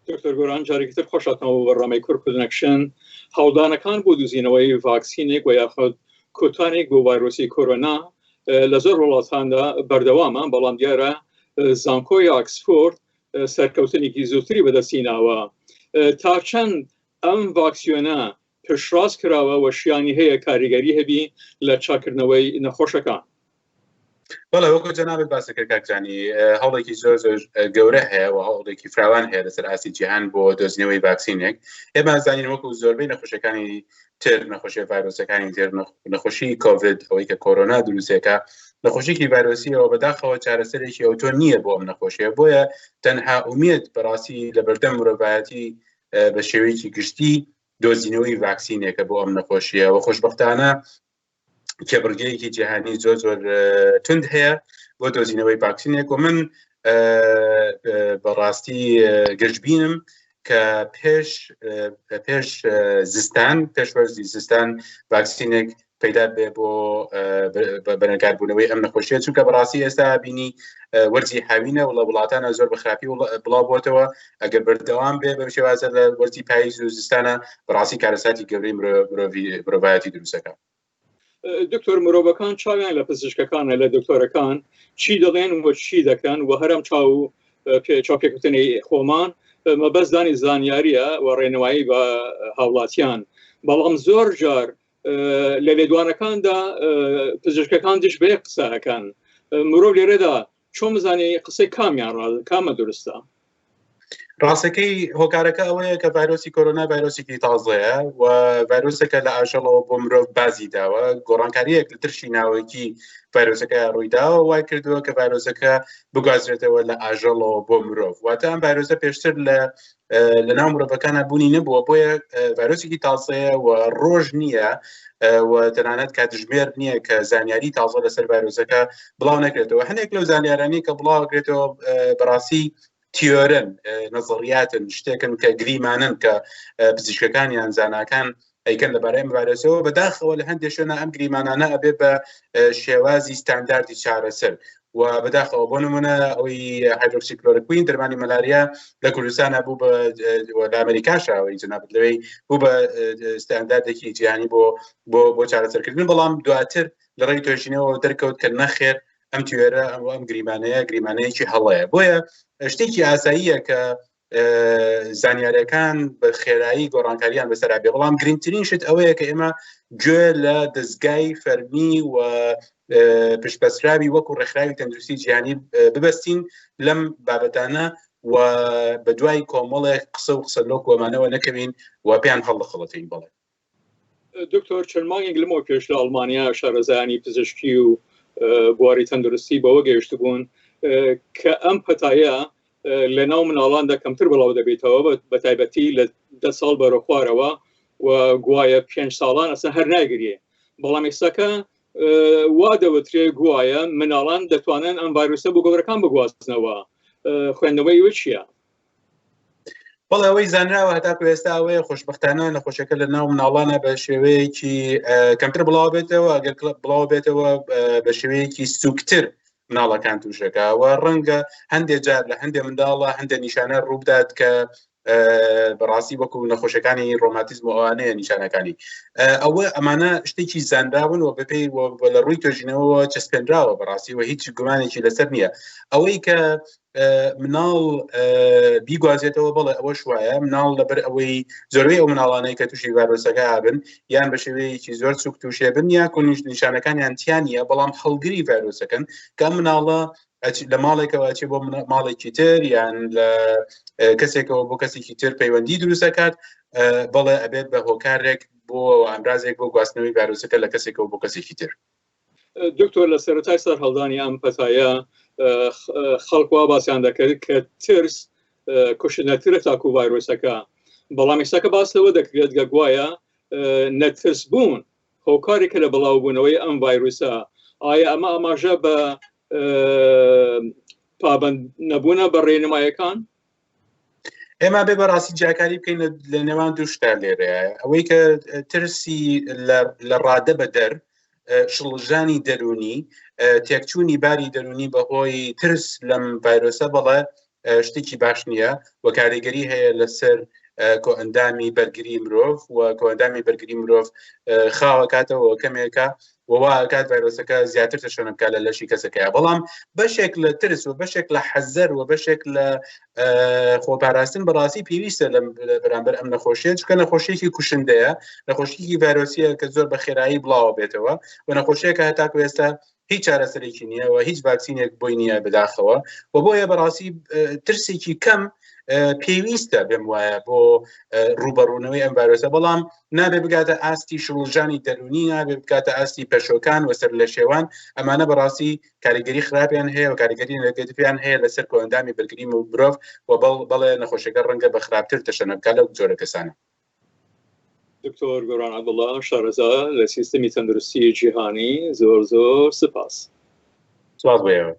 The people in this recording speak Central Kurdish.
دکتۆر گۆران جارێکتر خۆشاتەوە بەڕامەی کورد کنەکشن هەوڵدانەکان بۆ دۆزینەوەی ڤاکسینێک و یاخود کۆتانێک بۆ ڤایرۆسی کۆرۆنا لە زۆر وڵاتاندا بەردەوامە، بەڵام دیارە زانکۆی ئاکسفۆرد سەرکەوتنێکی زووتری بەدەستیناوە. تا چەند ئەم ڤاکسیۆنە پشتڕاست کراوە و شیانی هەیە کاریگەری هەبی لە چاکردنەوەی نەخۆشەکان؟ بەڵێ وەکو جەنابێت باسەکە کاکجانی هەوڵێکی زۆر زۆر گەورە هەیە و هەوڵێکی فراوان هەیە لەسەر ئاسی جیهان بۆ دۆزینەوەی ڤاکسینێک. ئێمە زانین وەکو زۆربەی نەخۆشیەکانی تر نەخۆشیە ڤایرۆسەکانی تر نەخۆشی کۆڤید ئەوەی کە کۆرۆنا دروستێکە نەخۆشیی ڤایرۆسیەوە بەداخەوە چارەسەرێکی ئۆتۆ نییە بۆ ئەم نەخۆشیە، بۆیە تەنها ئومێد بەڕاستی لە بەردەم مرۆڤایەتی بە شێوەیەکی گشتی دۆزینەوەی ڤاکسینێکە بۆ ئەم نەخۆشیە و خۆشبەختانە کێبڕگەیەکی جیهانی زۆر زۆر تند هەیە بۆ دۆزینەوەی ڤاکسینێک و من بەڕاستی گەشتبینم کە پێش زستان پێش وەرزی زستان ڤاکسینێک پەیدا بێ بۆ بەنەکاربوونەوەی ئەم نەخۆشیە، چونکە بەڕاستی ئێستا بینی وەرزی هاوینە و لە وڵاتانە زۆر بەخراپی بڵاو بۆتەوە. ئەگەر بەردەوام بێ بە شێوازە لە وەرزی پاییز و زستانە بەڕاستی کارەساتی گەورەی مرۆڤایەتی دروستەکە. دکتۆر مرۆڤەکان چاویان لە پزیشکەکانە لە دکتۆرەکان چی دەڵێن و چی دەکەن و هەرم چاوپێکوتنی خۆمان مەبەستدانی زانیاریە و ڕێنەوایی بە هاوڵاتیان، بەڵام زۆر جار لە لێدوانەکاندا پزیشکەکان دش بە یەک قسەکەن. مرۆڤ لێرەدا چۆن بزانێ قسەی کامیان کامە درستە؟ ڕاستەکەی هۆکارەکە ئەوەیە کە ڤایرۆسی کۆرۆنا ڤایرۆسێکی تازەیە و ڤایرۆسەکە لە ئاژەڵەوە بۆ مرۆڤ بازی داوە، گۆڕانکاریەک لە ترشی ناوەکی ڤایرۆسەکە ڕوویداوە وای کردووە کە ڤایرۆسەکە بگوازرێتەوە لە ئاژەڵەوە بۆ مرۆڤ. واتە ئەم ڤایرۆسە پێشتر لە ناو مرۆڤەکانە بوونی نەبووە، بۆیە ڤایرۆسێکی تازەیە و ڕۆژ نییە و تەنانەت کاتژمێر نییە کە زانیاری تازە لەسەر ڤایرۆسەکە بڵاو نەکرێتەوە. هەندێک لەو زانیارانی کە بڵاوکرێتەوە بەڕاستی تیۆرن نەزەریاتن، شتێکن کە گریمانن کە پزیشکەکانیان زاناکان ئەیکەن لەبارەی ئەم ڤایرۆسەوە، بەداخەوە لە هەندێک شوێنە ئەم گریمانانە ئەبێ بە شێوازی ستانداردی چارەسەر و بەداخەوە بۆ نمونە ئەوەی هایدرۆکسیکلۆروکوین دەرمانی مەلاریا لە کوردستانە بوو لە ئەمریکاشەوەی جنابەت لەوەی بوو بە ستانداردێکی جیهانی بۆ چارەسەرکردن، بەڵام دواتر لە ڕێی توێژینەوە دەرکەوت کە نەخێر ئەم تیۆرە ئەم گریمانەیەکی هەڵەیە. بۆیە شتێکی ئاساییە کە زانیاریەکان بە خێرایی گۆڕانکاریان بەسەرا بێ، بەڵام گرنگترین شت ئەوەیە کە ئێمە گوێ لە دەستگای فەرمی و پشتبەسراوی وەکو ڕێکخراوی تەندروستی جیهانی ببەستین لەم بابەتانە و بە دوای کۆمەڵێک قسە و قسە لۆ کۆمانەوە نەکەوین و پێیان هەڵدەخڵەتین. بڵێ دکتۆر چەند مانگێک لەمەوە پێش لە ئەڵمانیا شارەزایانی پزیشکی و بواری تەندروستی بەوە گەیشت بوون کە ئەم پەتایە لە ناو مناڵاندا کەمتر بڵاو دەبێتەوە، بە تایبەتی لە 10 ساڵ بەرەخوارەوە و گوایە 5 ساڵان ئەسە هەر ناگریێ، بەڵام ئێستاکە وا دەوترێ گوایە مناڵان دەتوانن ئەم ڤایرۆسە بۆ گەورەکان بگوازنەوە. خوێندنەوەی وە چییە؟ بەڵێ ئەوەی زانراوە هەتاکو ئێستا ئەوەیە خۆشبەختانە نەخۆشیەکە لە ناو مناڵانە بە شێوەیەکی کەمتر بڵاو بێتەوە، ئەگەر بڵاو بێتەوە بە شێوەیەکی سووکتر مناڵەکان تووشەکەوە ڕەنگە هەندێک جار لە هەندێک منداڵە هەندێک نیشانە ڕوودات کە بەڕاستی وەکو نەخۆشەکانی ڕۆماتیزم و ئەوانەیە نیشانەکانی ئەوە ئەمانە شتێکی زانراون و بەپێی لە ڕووی توێژینەوە چەسپێنراوە بەڕاستی و هیچ گومانێکی لەسەر نییە. ئەوەی کە مناڵ بیگوازێتەوە بڵێ ئەوە شوایە مناڵ لەبەر ئەوەی زۆربەی ئەو مناڵانەی کە تووشی ڤایرۆسەکە هابن یان بە شێوەیەکی زۆر سووک تووشێ بن یا نیشانەکانیان تیانە، بەڵام هەڵگری ڤایرۆسەکەن کە مناڵە لە ماڵێکەوە چێ بۆ ماڵێکی تر یان لە کەسێکەوە بۆ کەسێکی تر پەیوەندی دروستەکات، بەڵێ ئەبێت بە هۆکارێک بۆ ئەمرازێک بۆ گواستنەوەی ڤایرۆسەکە لە کەسێکەوە بۆ کەسێکی تر. دکتۆر لە سەرەتای سەر هەڵدانی ئەم پەتایە خەڵکوا باسییان دەکرد کە ترس کوشتنەترە تاکو ڤایرۆسەکە، بەڵام ئێستاکە باس لەوە دەکرێت گە گوایە نەترس بوون هۆکارێکە لە بڵاوبوونەوەی ئەم ڤایرۆسە. ئایا ئەمە ئاماژە بە پابەند نەبوونە بە ڕێنمایەکان؟ ئێمە بێ بەڕاستی جاکاری بکەین لە نێوان دوو شتا لێرەیە، ئەوەی کە ترسی لە ڕادە بە دەر شڵژانی دەرونی تێکچوونی باری دەرونی بەهۆی ترس لەم ڤایرۆسە بڵێ شتێکی باش نییە و کاریگەری هەیە لەسەر کۆئەندامی بەرگری مرۆڤ و کۆئەندامی بەرگری مرۆڤ خاوە کاتەوە کەمێکە ووا کات ڤایرۆسەکە زیاتر تەشەنە بکات لە لەشی کەسەکەیە بەڵام بەشێک لە ترس و بەشێک لە حەزەر و بەشێک لە خۆپاراستن بەڕاستی پێویستە لە بەرامبەر ئەم نەخۆشیە چکە نەخۆشیێکی کوشندەیە نەخۆشیێکی ڤایرۆسیە کە زۆر بە خێرایی بڵاوە بێتەوە و نەخۆشیەکە هەتاکو ئێستا هیچ چارەسەرێکی نییە و هیچ ڤاکسینێک بۆی نییە بداخەوە و بۆیە بەڕاستی ترسێکی کەم پێویستە بێم وایە بۆ ڕوبەڕوونەوەی ئەم ڤایرۆسە بەڵام نابێ بگاتە ئاستی شڵژانی دەرونی نابێ بکاتە ئاستی پەشۆکان وەسەر لە شێوان ئەمانە بەڕاستی کاریگەری خراپیان هەیە و کاریگەری نەگەتیڤیان هەیە لەسەر کۆئەندامی بەرگری مرۆڤ و بەڵێ نەخۆشیەکە ڕەنگە بە خراپتر تەشەنە بکات لەو جۆرە کەسانە. دکتۆر گۆران عەبدوڵڵا شارەزا لە سیستەمی تەندروستی جیهانی زۆر زۆر سپاس. سپاس بۆ ئێوە.